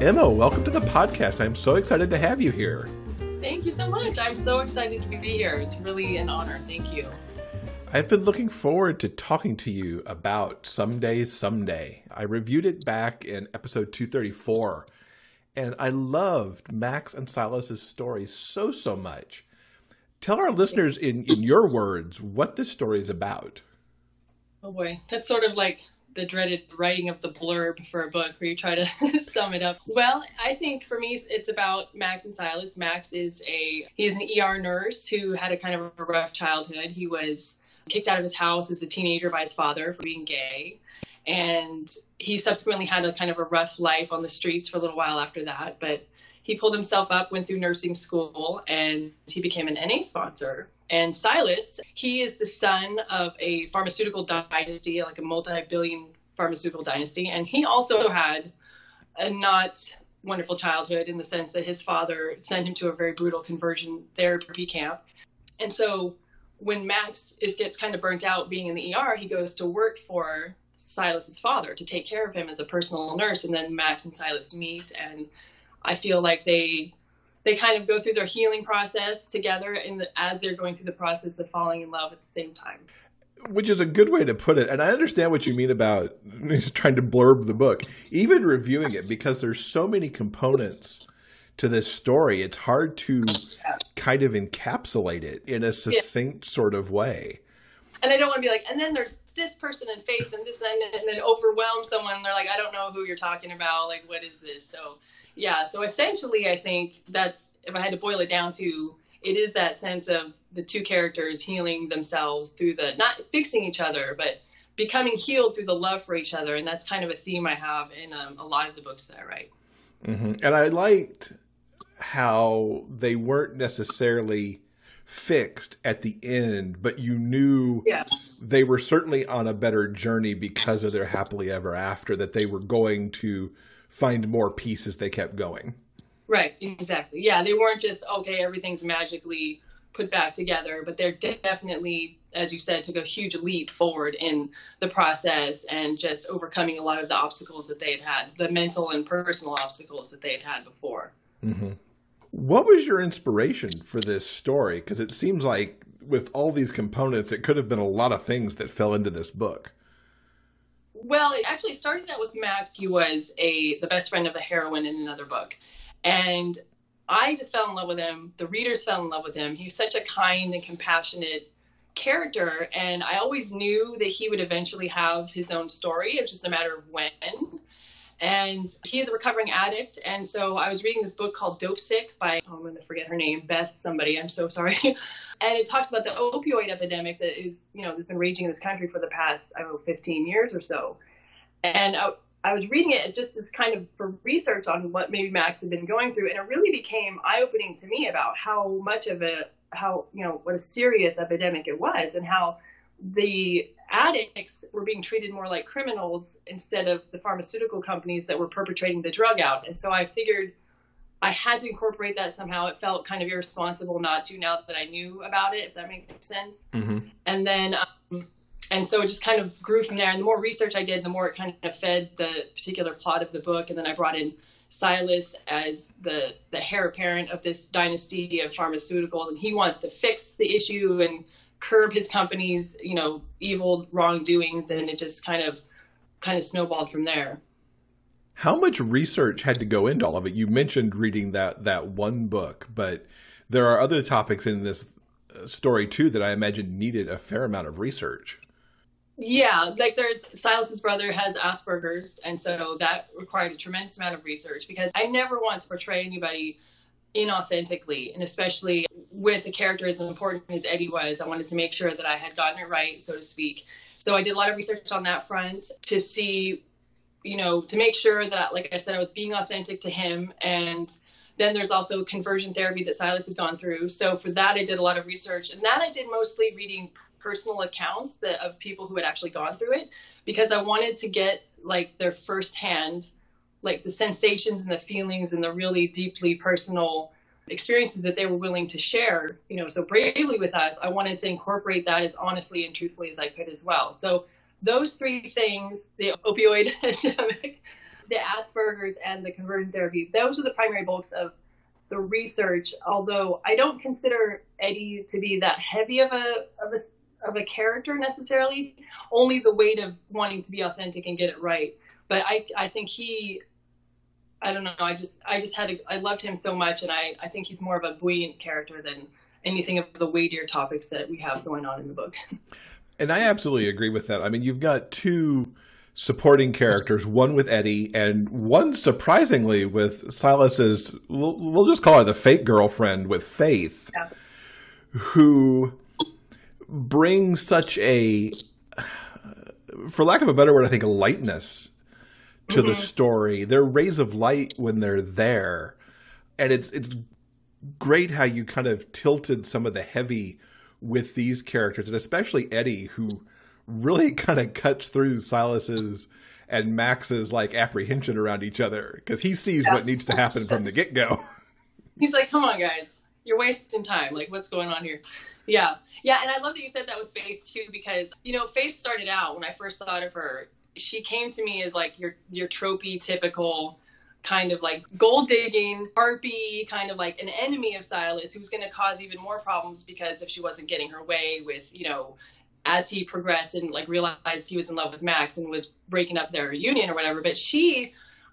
Emma, welcome to the podcast. I'm so excited to have you here. Thank you so much. I'm so excited to be here. It's really an honor. Thank you. I've been looking forward to talking to you about Someday, Someday. I reviewed it back in episode 234, and I loved Max and Silas's story so much. Tell our listeners in your words what this story is about. Oh boy, that's sort of like the dreaded writing of the blurb for a book where you try to sum it up. Well, I think for me, it's about Max and Silas. Max is he's an ER nurse who had a kind of a rough childhood. He was kicked out of his house as a teenager by his father for being gay. And he subsequently had a kind of a rough life on the streets for a little while after that. But he pulled himself up, went through nursing school, and he became an NA sponsor. And Silas, he is the son of a pharmaceutical dynasty, like a multi-billion pharmaceutical dynasty. And he also had a not wonderful childhood in the sense that his father sent him to a very brutal conversion therapy camp. And so when Max gets kind of burnt out being in the ER, he goes to work for Silas's father to take care of him as a personal nurse. And then Max and Silas meet, and I feel like they kind of go through their healing process together as they're going through the process of falling in love at the same time. Which is a good way to put it. And I understand what you mean about trying to blurb the book, even reviewing it, because there's so many components to this story. It's hard to kind of encapsulate it in a succinct sort of way. And I don't want to be like, and then there's this person in faith and this and then overwhelm someone. They're like, I don't know who you're talking about. Like, what is this? So yeah, so essentially, I think that's, if I had to boil it down to, it is that sense of the two characters healing themselves through not fixing each other, but becoming healed through the love for each other. And that's kind of a theme I have in a lot of the books that I write. Mm-hmm. And I liked how they weren't necessarily fixed at the end, but you knew they were certainly on a better journey because of their happily ever after, that they were going to find more peace as they kept going. Right, exactly. Yeah, they weren't just, okay, everything's magically put back together, but they're definitely, as you said, took a huge leap forward in the process and just overcoming a lot of the obstacles that they had, the mental and personal obstacles that they had before. Mm-hmm. What was your inspiration for this story? Because it seems like with all these components, it could have been a lot of things that fell into this book. Well, it actually started out with Max. He was the best friend of a heroine in another book. And I just fell in love with him. The readers fell in love with him. He was such a kind and compassionate character. And I always knew that he would eventually have his own story. It was just a matter of when. And he is a recovering addict. And so I was reading this book called Dope Sick by, I'm going to forget her name, Beth somebody, I'm so sorry. And it talks about the opioid epidemic that is, that's been raging in this country for the past, 15 years or so. And I was reading it just as kind of for research on what maybe Max had been going through. And it really became eye-opening to me about how much of what a serious epidemic it was, and how the addicts were being treated more like criminals instead of the pharmaceutical companies that were perpetrating the drug out. And so I figured I had to incorporate that somehow. It felt kind of irresponsible not to, now that I knew about it, if that makes sense. Mm-hmm. And then, and so it just kind of grew from there. And the more research I did, the more it kind of fed the particular plot of the book. And then I brought in Silas as the heir apparent of this dynasty of pharmaceuticals, and he wants to fix the issue and curb his company's, evil wrongdoings, and it just kind of snowballed from there. How much research had to go into all of it? You mentioned reading that one book, but there are other topics in this story too that I imagine needed a fair amount of research. Yeah, like there's Silas's brother has Asperger's, and so that required a tremendous amount of research, because I never want to portray anybody inauthentically, and especially with a character as important as Eddie was, I wanted to make sure that I had gotten it right, so to speak. So I did a lot of research on that front to see, to make sure that, like I said, I was being authentic to him. And then there's also conversion therapy that Silas had gone through. So for that, I did a lot of research, and that I did mostly reading personal accounts of people who had actually gone through it, because I wanted to get like their firsthand, like the sensations and the feelings and the really deeply personal experiences that they were willing to share, so bravely with us. I wanted to incorporate that as honestly and truthfully as I could as well. So those three things, the opioid epidemic, the Asperger's and the conversion therapy, those are the primary bulks of the research. Although I don't consider Eddie to be that heavy of a character necessarily, only the weight of wanting to be authentic and get it right. But I think I don't know. I loved him so much, and I think he's more of a buoyant character than anything of the weightier topics that we have going on in the book. And I absolutely agree with that. I mean, you've got two supporting characters, one with Eddie and one surprisingly with Silas's, we'll just call her the fake girlfriend with Faith, Yeah. who brings such a, for lack of a better word, I think, a lightness to the story. They're rays of light when they're there. And it's great how you kind of tilted some of the heavy with these characters, and especially Eddie, who really kind of cuts through Silas's and Max's like apprehension around each other, because he sees what needs to happen from the get-go. He's like, come on, guys, you're wasting time. Like, what's going on here? Yeah. And I love that you said that with Faith too, because, Faith started out, when I first thought of her, she came to me as like your tropey, typical kind of like gold digging, harpy, kind of like an enemy of Silas, who was going to cause even more problems because if she wasn't getting her way with, as he progressed and like realized he was in love with Max and was breaking up their union or whatever. But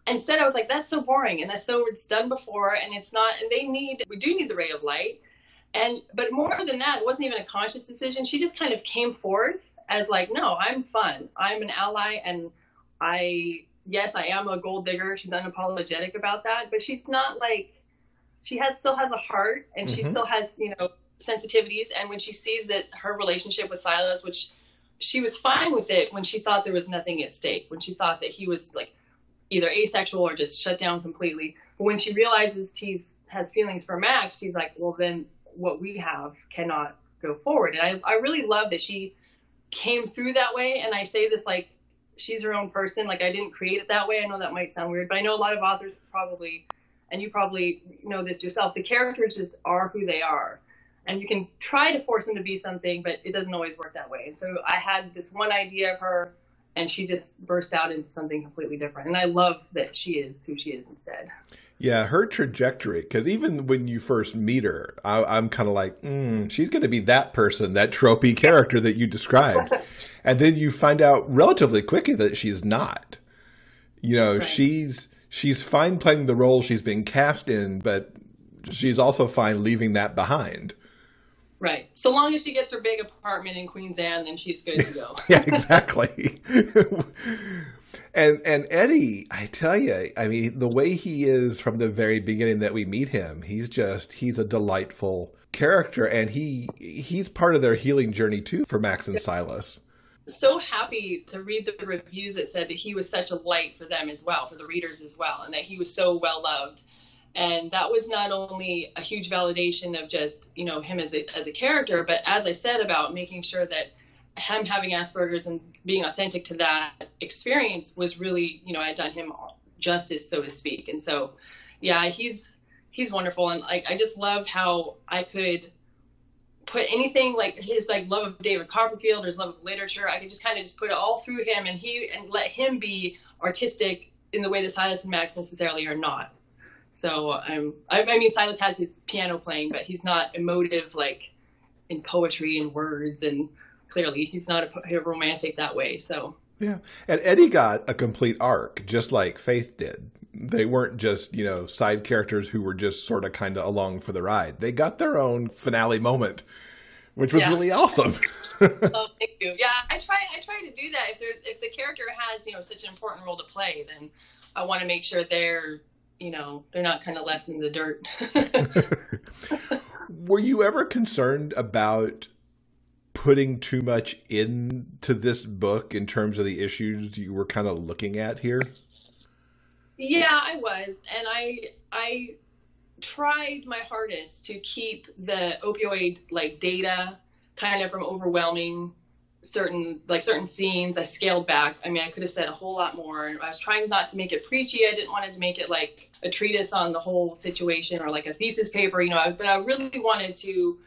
instead I was like, that's so boring. And it's done before, and it's not, and we do need the ray of light. But more than that, it wasn't even a conscious decision. She just kind of came forth as like, no, I'm fun. I'm an ally. And yes, I am a gold digger. She's unapologetic about that, but she's not like, still has a heart, and she still has, sensitivities. And when she sees that her relationship with Silas, which she was fine with it when she thought there was nothing at stake, when she thought that he was like either asexual or just shut down completely. But when she realizes he has feelings for Max, she's like, well, then what we have cannot go forward. And I really love that she came through that way. And I say this like, she's her own person. Like, I didn't create it that way. I know that might sound weird, but I know a lot of authors probably, and you probably know this yourself, the characters just are who they are. And you can try to force them to be something, but it doesn't always work that way. And so I had this one idea of her, and she just burst out into something completely different. And I love that she is who she is instead. Yeah, her trajectory, because even when you first meet her, I'm kind of like, she's going to be that person, that tropey character that you described. And then you find out relatively quickly that she's not. Right. She's fine playing the role she's been cast in, but she's also fine leaving that behind. Right. So long as she gets her big apartment in Queen's Anne, then she's good to go. Yeah, exactly. And Eddie, I tell you, I mean, the way he is from the very beginning that we meet him, he's a delightful character, and he's part of their healing journey too for Max and Silas. So happy to read the reviews that said that he was such a light for them as well, for the readers as well, and that he was so well loved. And that was not only a huge validation of just, him as a character, but as I said about making sure that him having Asperger's and being authentic to that experience was really, I had done him justice, so to speak. And so, yeah, he's wonderful. And I just love how I could put anything like his love of David Copperfield or his love of literature. I could just kind of put it all through him and let him be artistic in the way that Silas and Max necessarily are not. So I mean, Silas has his piano playing, but he's not emotive like in poetry and words, and clearly he's not a romantic that way. So yeah, and Eddie got a complete arc, just like Faith did. They weren't just side characters who were just sort of kind of along for the ride. They got their own finale moment, which was really awesome. Oh, thank you. Yeah, I try to do that. If the character has such an important role to play, then I want to make sure they're not kind of left in the dirt. Were you ever concerned about putting too much into this book in terms of the issues you were kind of looking at here? Yeah, I was. And I tried my hardest to keep the opioid data kind of from overwhelming certain scenes. I scaled back. I mean, I could have said a whole lot more. I was trying not to make it preachy. I didn't want it to make it like a treatise on the whole situation or like a thesis paper, but I really wanted to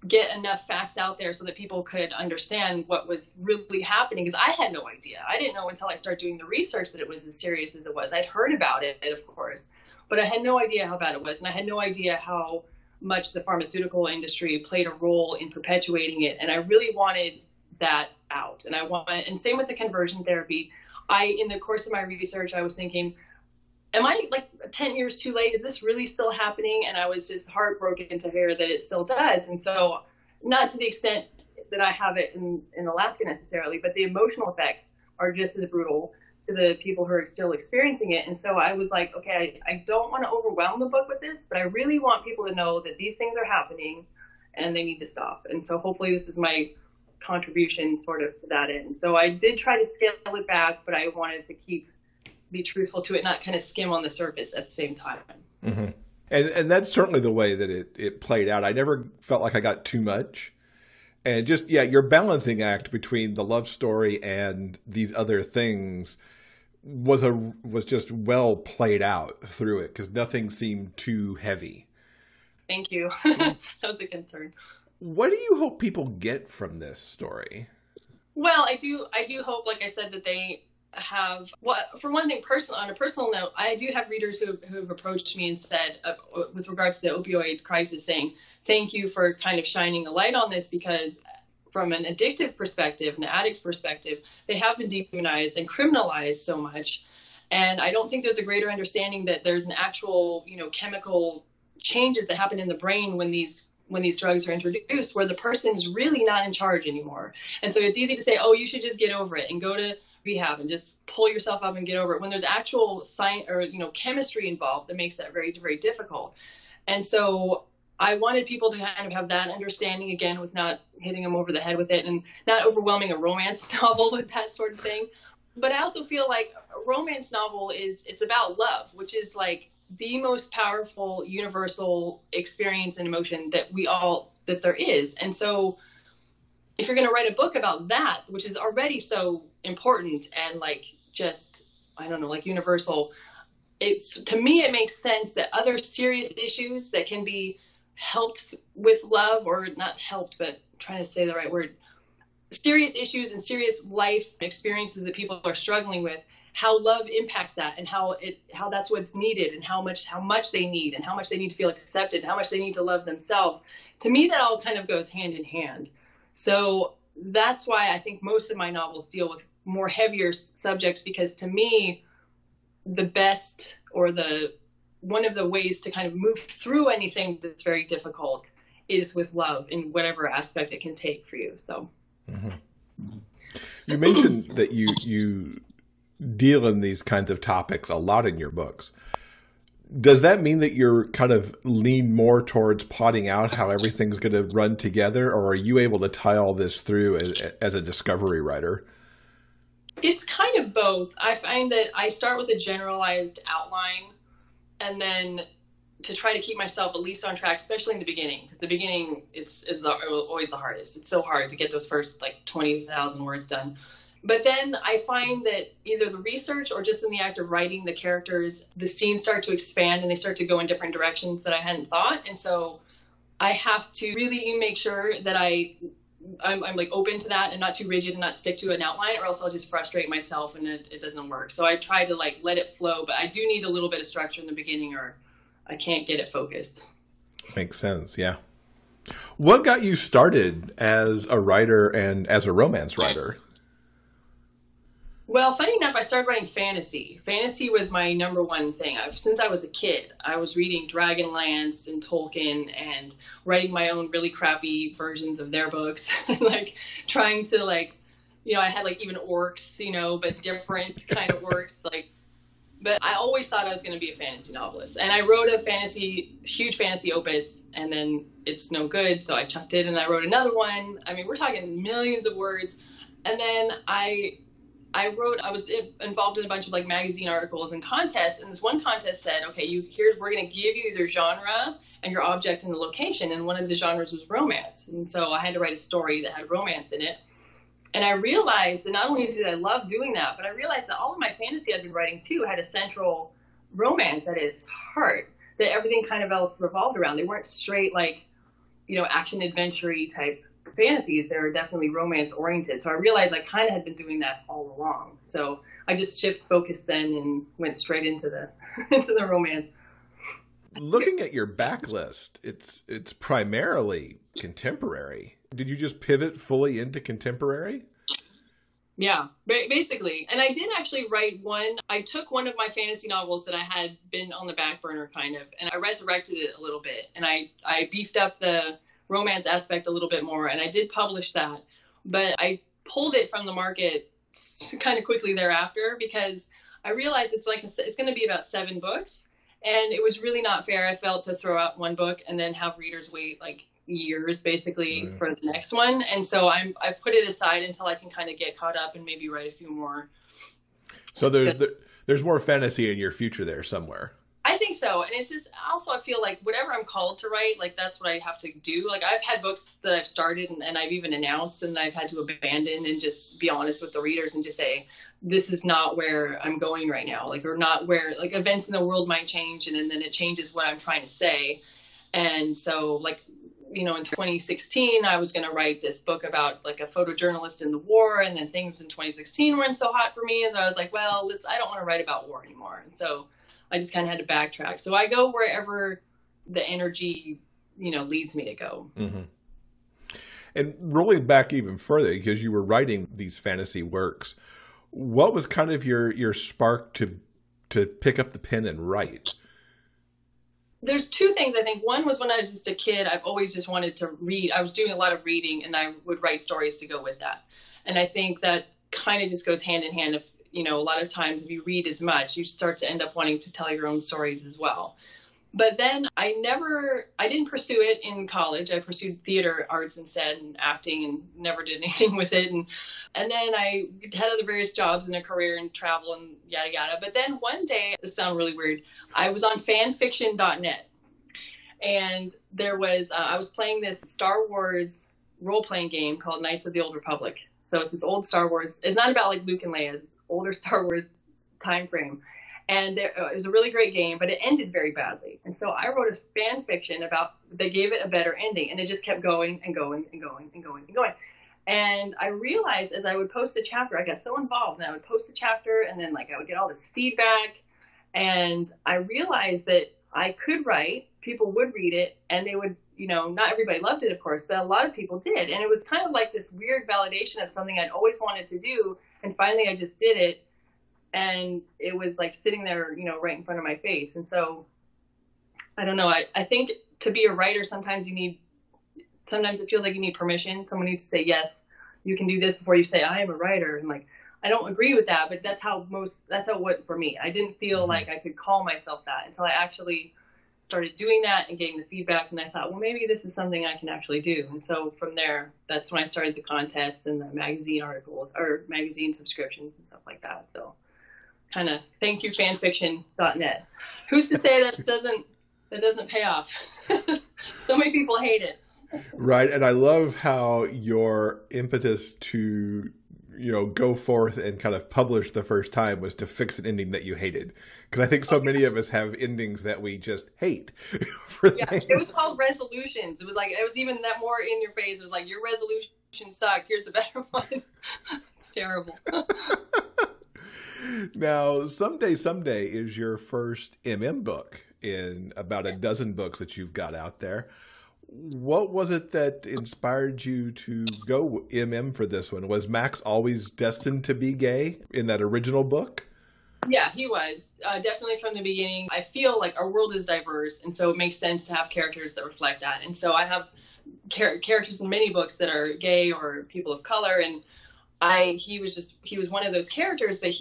get enough facts out there so that people could understand what was really happening. Because I had no idea. I didn't know until I started doing the research that it was as serious as it was. I'd heard about it, of course, but I had no idea how bad it was. And I had no idea how much the pharmaceutical industry played a role in perpetuating it. And I really wanted that out. And same with the conversion therapy. In the course of my research, I was thinking, am I like 10 years too late? Is this really still happening? And I was just heartbroken to hear that it still does. And so, not to the extent that I have it in Alaska necessarily, but the emotional effects are just as brutal to the people who are still experiencing it. And so I was like, okay, I don't want to overwhelm the book with this, but I really want people to know that these things are happening and they need to stop. And so hopefully this is my contribution sort of to that end. So I did try to scale it back, but I wanted to be truthful to it, not kind of skim on the surface at the same time. Mm-hmm. And that's certainly the way that it played out. I never felt like I got too much. And just, yeah, your balancing act between the love story and these other things was just well played out through it, because nothing seemed too heavy. Thank you. That was a concern. What do you hope people get from this story? Well, I do hope, like I said, that they have, for one thing, on a personal note, I do have readers who have approached me and said, with regards to the opioid crisis, saying, thank you for kind of shining a light on this, because from an addictive perspective, an addict's perspective, they have been demonized and criminalized so much. And I don't think there's a greater understanding that there's an actual, chemical changes that happen in the brain when these drugs are introduced, where the person's really not in charge anymore. And so it's easy to say, oh, you should just get over it and go to rehab and just pull yourself up and get over it, when there's actual science or chemistry involved that makes that very, very difficult. And so I wanted people to kind of have that understanding, again, with not hitting them over the head with it and not overwhelming a romance novel with that sort of thing. But I also feel like a romance novel it's about love, which is like the most powerful universal experience and emotion that there is. And so if you're going to write a book about that, which is already so important and universal, to me, it makes sense that other serious issues that can be helped with love, or not helped, but trying to say the right word, serious issues and serious life experiences that people are struggling with, how love impacts that, and how that's what's needed, and how much they need, and how much they need to feel accepted, and how much they need to love themselves. To me, that all kind of goes hand in hand. So that's why I think most of my novels deal with more heavier subjects, because to me, the best, or one of the ways to kind of move through anything that's very difficult is with love, in whatever aspect it can take for you. So, You mentioned that you deal in these kinds of topics a lot in your books. Does that mean that you're kind of lean more towards plotting out how everything's going to run together, or are you able to tie all this through as a discovery writer? It's kind of both. I find that I start with a generalized outline, and then to try to keep myself at least on track, especially in the beginning, because the beginning is always the hardest. It's so hard to get those first 20,000 words done. But then I find that either the research or just in the act of writing the characters, the scenes start to expand and they start to go in different directions that I hadn't thought. And so I have to really make sure that I'm open to that and not too rigid and not stick to an outline, or else I'll just frustrate myself and it doesn't work. So I try to let it flow, but I do need a little bit of structure in the beginning, or I can't get it focused. Makes sense. Yeah. What got you started as a writer and as a romance writer? Well, funny enough, I started writing fantasy. Fantasy was my number one thing. Since I was a kid, I was reading Dragonlance and Tolkien and writing my own really crappy versions of their books, trying to I had even orcs, but different kind of orcs, but I always thought I was going to be a fantasy novelist. And I wrote a huge fantasy opus, and then it's no good, so I chucked it and I wrote another one. I mean, we're talking millions of words. And then I was involved in a bunch of magazine articles and contests, and this one contest said, okay, we're going to give you your genre and your object and the location, and one of the genres was romance. And so I had to write a story that had romance in it. And I realized that not only did I love doing that, but I realized that all of my fantasy I'd been writing too had a central romance at its heart that everything kind of else revolved around. They weren't straight action adventure type fantasies. They're definitely romance oriented. So I realized I kind of had been doing that all along. So I just shift focus then and went straight into the into the romance. Looking at your backlist, it's primarily contemporary. Did you just pivot fully into contemporary? Yeah, basically. And I did actually write one. I took one of my fantasy novels that I had been on the back burner kind of, and I resurrected it a little bit. And I beefed up the romance aspect a little bit more, and I did publish that. But I pulled it from the market kind of quickly thereafter because I realized it's going to be about 7 books. And it was really not fair, I felt, to throw out one book and then have readers wait like years basically for the next one. And so I've put it aside until I can kind of get caught up and maybe write a few more. So there's more fantasy in your future there somewhere. I think so. And it's just also, I feel like whatever I'm called to write, like that's what I have to do. Like I've had books that I've started and I've even announced and I've had to abandon and just be honest with the readers and just say, this is not where I'm going right now. Like, or not where, like, events in the world might change and then it changes what I'm trying to say. And so like, in 2016, I was going to write this book about like a photojournalist in the war. And then things in 2016 weren't so hot for me. So I was like, well, I don't want to write about war anymore. And so I just kind of had to backtrack. So I go wherever the energy, leads me to go. Mm-hmm. And rolling back even further, because you were writing these fantasy works, what was kind of your spark to pick up the pen and write? There's 2 things, I think. One was when I was just a kid, I've always just wanted to read. I was doing a lot of reading and I would write stories to go with that. And I think that kind of just goes hand in hand. If, a lot of times if you read as much, you start to end up wanting to tell your own stories as well. But then I didn't pursue it in college. I pursued theater arts instead and acting and never did anything with it. And then I had other various jobs and a career and travel and yada, yada. But then one day, this sounds really weird, I was on fanfiction.net. And there was, I was playing this Star Wars role-playing game called Knights of the Old Republic. So it's this old Star Wars. It's not about like Luke and Leia. It's older Star Wars time frame. And it was a really great game, but it ended very badly. And so I wrote a fan fiction they gave it a better ending. And it just kept going and going and going and going and going. And I realized as I would post a chapter, I got so involved and I would post a chapter and then like I would get all this feedback. And I realized that I could write, people would read it, and they would, not everybody loved it, of course, but a lot of people did. And it was kind of like this weird validation of something I'd always wanted to do. And finally I just did it. And it was like sitting there, right in front of my face. And so, I don't know, I think to be a writer, sometimes it feels like you need permission. Someone needs to say, yes, you can do this before you say, I am a writer. And like, I don't agree with that, but that's how it went for me. I didn't feel like I could call myself that until I actually started doing that and getting the feedback. And I thought, well, maybe this is something I can actually do. And so from there, that's when I started the contests and the magazine articles or magazine subscriptions and stuff like that. So kind of thank you, fanfiction.net. Who's to say that doesn't pay off? So many people hate it. Right. And I love how your impetus to, go forth and kind of publish the first time was to fix an ending that you hated. Because I think so many of us have endings that we just hate. Things. It was called resolutions. It was even that more in your face. It was like, your resolution sucked. Here's a better one. It's terrible. Now, Someday is your first book in about a dozen books that you've got out there. What was it that inspired you to go for this one? Was Max always destined to be gay in that original book? Yeah, he was. Definitely from the beginning. I feel like our world is diverse, and so it makes sense to have characters that reflect that. And so I have characters in many books that are gay or people of color, and he was one of those characters, but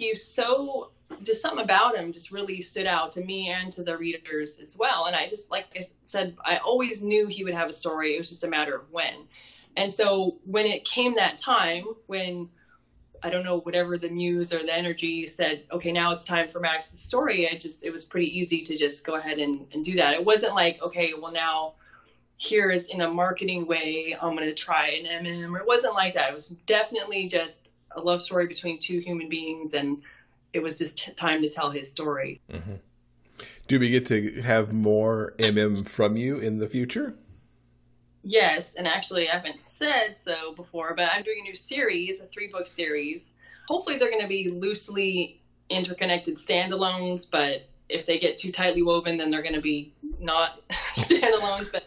just something about him just really stood out to me and to the readers as well. And I just, like I said, I always knew he would have a story. It was just a matter of when. And so when it came that time, when, I don't know, whatever the muse or the energy said, okay, now it's time for Max's story, it was pretty easy to just go ahead and do that. It wasn't like, okay, well now here is in a marketing way, I'm going to try an MM. It wasn't like that. It was definitely just a love story between 2 human beings, and it was just time to tell his story. Mm-hmm. Do we get to have more from you in the future? Yes, and actually I haven't said so before, but I'm doing a new series, a 3-book series. Hopefully they're going to be loosely interconnected standalones, but if they get too tightly woven, then they're going to be not standalones. But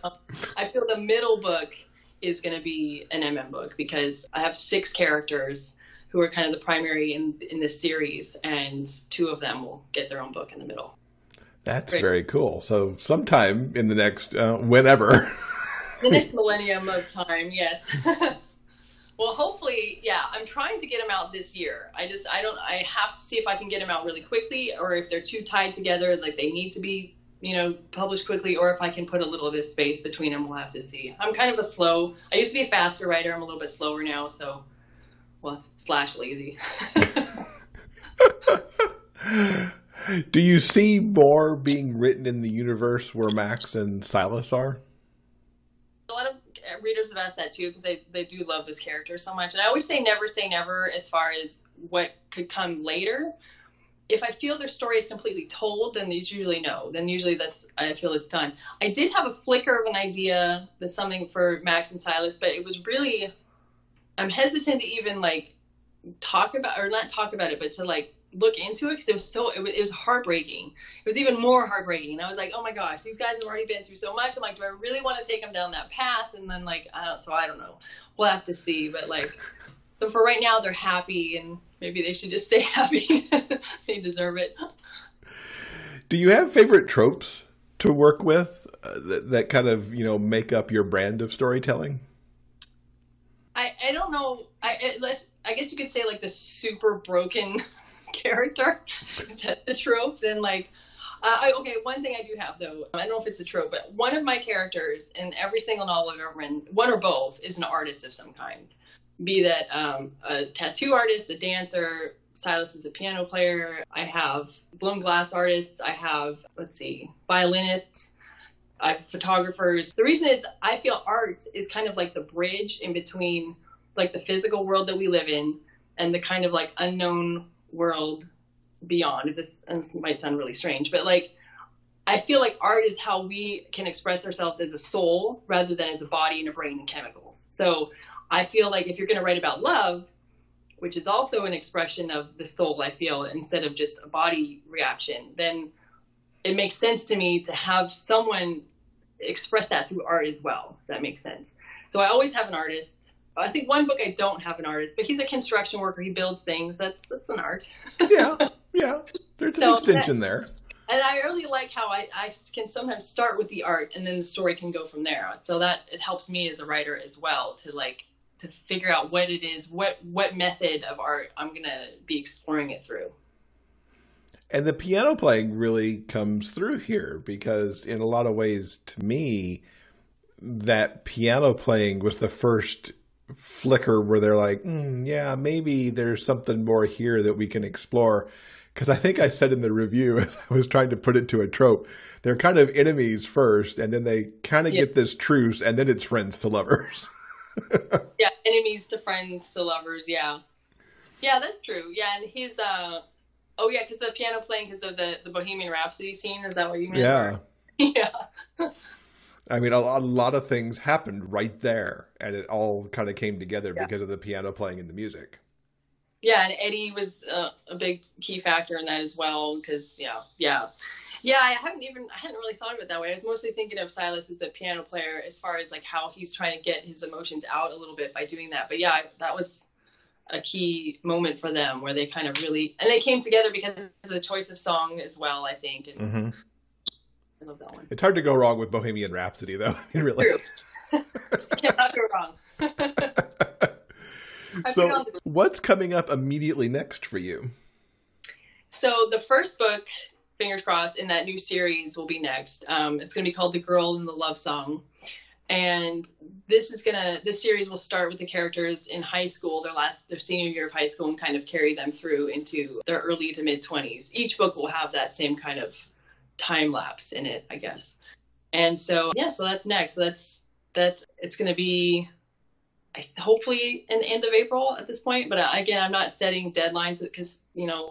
I feel the middle book is going to be an MM book because I have 6 characters who are kind of the primary in this series, and 2 of them will get their own book in the middle. That's very cool. So sometime in the next, whenever. The next millennium of time, yes. Well, hopefully, yeah, I'm trying to get them out this year. I have to see if I can get them out really quickly, or if they're too tied together, like they need to be, published quickly, or if I can put a little bit of space between them. We'll have to see. I'm kind of I used to be a faster writer. I'm a little bit slower now, so, well, / lazy. Do you see more being written in the universe where Max and Silas are? A lot of readers have asked that too, because they do love this character so much. And I always say never as far as what could come later. If I feel their story is completely told, then it's usually no. Then usually I feel it's done. I did have a flicker of an idea that's something for Max and Silas, but it was really, I'm hesitant to even talk about, or not talk about it, but to look into it, because it was heartbreaking. It was even more heartbreaking. And I was like, oh my gosh, these guys have already been through so much. I'm like, do I really want to take them down that path? And then so I don't know. We'll have to see. But so for right now, they're happy, and maybe they should just stay happy. They deserve it. Do you have favorite tropes to work with that kind of, make up your brand of storytelling? I don't know. I guess you could say the super broken character. That's the trope. Then okay, one thing I do have though, I don't know if it's a trope, but one of my characters in every single novel I've ever written, one or both, is an artist of some kind. Be that a tattoo artist, a dancer. Silas is a piano player. I have blown glass artists. I have, violinists. I have photographers. The reason is I feel art is kind of like the bridge in between the physical world that we live in and the kind of unknown world beyond. This might sound really strange, but I feel like art is how we can express ourselves as a soul rather than as a body and a brain and chemicals. So I feel like if you're going to write about love, which is also an expression of the soul, I feel, instead of just a body reaction, then it makes sense to me to have someone express that through art as well. If that makes sense. So I always have an artist. I think one book I don't have an artist, but he's a construction worker. He builds things. That's an art. Yeah. There's an extension there. And I really like how I can sometimes start with the art and then the story can go from there. So that it helps me as a writer as well to figure out what it is, what method of art I'm going to be exploring it through. And the piano playing really comes through here because in a lot of ways, to me, that piano playing was the first flicker where they're like, yeah, maybe there's something more here that we can explore. Because I think I said in the review, as I was trying to put it to a trope, they're kind of enemies first, and then they kind of get this truce, and then it's friends to lovers. Yeah, enemies to friends to lovers, yeah. Yeah, that's true. Yeah, and he's, oh yeah, because the piano playing, because of the Bohemian Rhapsody scene, is that what you meant? Yeah. Yeah. I mean, a lot of things happened right there, and it all kind of came together because of the piano playing and the music. Yeah, and Eddie was a big key factor in that as well, because, I hadn't really thought of it that way. I was mostly thinking of Silas as a piano player as far as how he's trying to get his emotions out a little bit by doing that. But yeah, that was a key moment for them where they kind of really, and they came together because of the choice of song as well, I think. And I love that one. It's hard to go wrong with Bohemian Rhapsody, though. I mean, really. True. Cannot go wrong. So what's coming up immediately next for you? So the first book, fingers crossed, in that new series will be next. It's going to be called The Girl in the Love Song. And this series will start with the characters in high school, their senior year of high school, and kind of carry them through into their early to mid 20s. Each book will have that same kind of time lapse in it, I guess. And so that's next. So it's going to be hopefully in the end of April at this point. But again, I'm not setting deadlines because,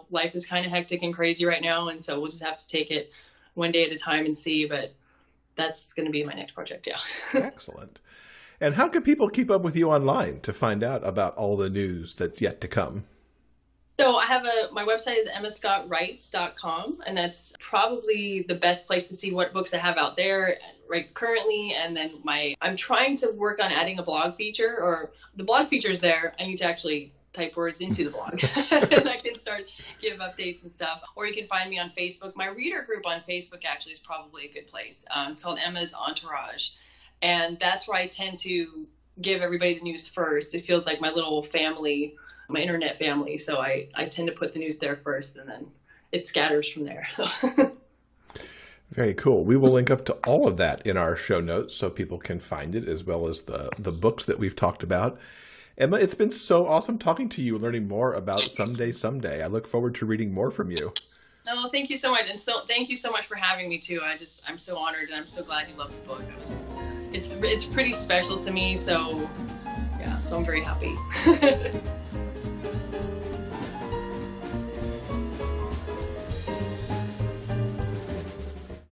life is kind of hectic and crazy right now. And so we'll just have to take it one day at a time and see. But that's going to be my next project. Yeah. Excellent. And how can people keep up with you online to find out about all the news that's yet to come? So I have my website is emmascottwrites.com, and that's probably the best place to see what books I have out there right currently. And then I'm trying to work on adding a blog feature, or the blog feature is there. I need to actually type words into the blog and I can start give updates and stuff. Or you can find me on Facebook. My reader group on Facebook actually is probably a good place. It's called Emma's Entourage. And that's where I tend to give everybody the news first. It feels like my little family, my internet family. So I tend to put the news there first, and then it scatters from there. Very cool. We will link up to all of that in our show notes so people can find it, as well as the books that we've talked about. Emma, it's been so awesome talking to you and learning more about Someday. I look forward to reading more from you. No, thank you so much. And so thank you so much for having me too. I'm so honored, and I'm so glad you loved the book. It's pretty special to me. So yeah, so I'm very happy.